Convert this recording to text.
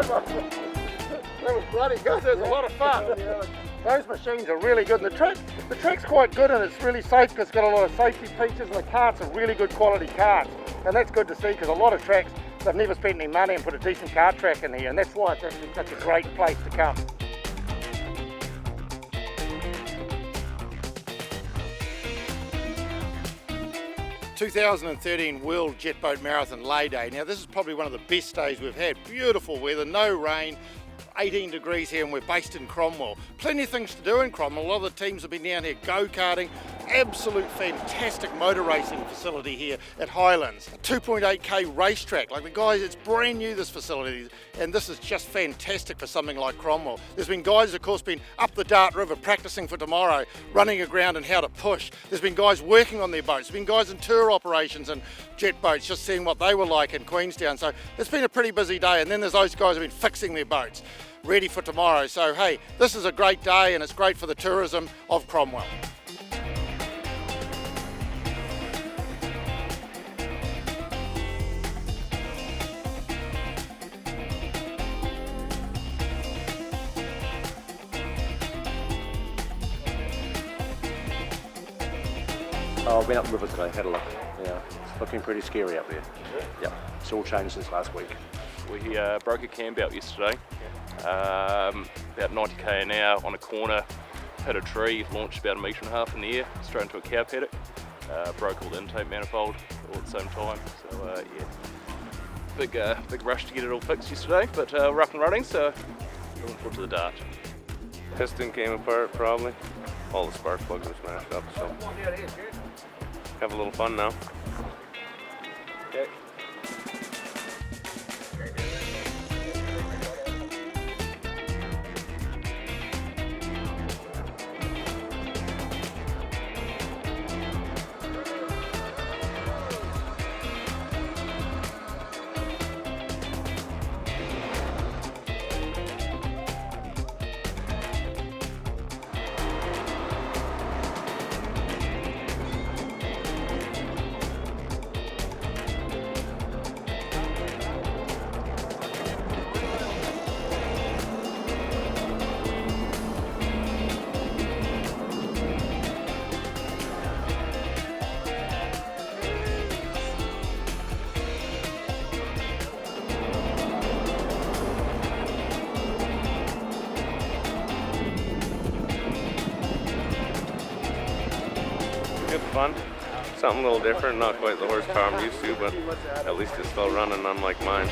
That was bloody good. It was a lot of fun. Those machines are really good. And the track's quite good, and it's really safe because it's got a lot of safety features, and the carts are really good quality carts. And that's good to see because a lot of tracks, they've never spent any money and put a decent kart track in here, and that's why it's actually such a great place to come. ...2013 World Jet Boat Marathon Lay Day. Now this is probably one of the best days we've had. Beautiful weather, no rain, 18 degrees here, and we're based in Cromwell. Plenty of things to do in Cromwell. A lot of the teams have been down here go-karting. Absolute fantastic motor racing facility here at Highlands. A 2.8k racetrack. Like the guys, it's brand new, this facility, and this is just fantastic for something like Cromwell. There's been guys, of course, been up the Dart River practicing for tomorrow, running aground and how to push. There's been guys working on their boats. There's been guys in tour operations and jet boats, just seeing what they were like in Queenstown. So it's been a pretty busy day, and then there's those guys who've been fixing their boats, ready for tomorrow. So hey, this is a great day, and it's great for the tourism of Cromwell. Oh, I've been up the river today, had a look. Yeah, it's looking pretty scary up there. Yep, it's all changed since last week. We broke a cam belt yesterday, about 90k an hour on a corner, hit a tree, launched about 1.5 meters in the air, straight into a cow paddock, broke all the intake manifold all at the same time. So yeah, big rush to get it all fixed yesterday, but we're up and running, so looking forward to the Dart. Piston came apart probably. All the spark plugs are smashed up, so have a little fun now. Okay. Good fun. Something a little different, not quite the horsepower I'm used to, but at least it's still running unlike mine.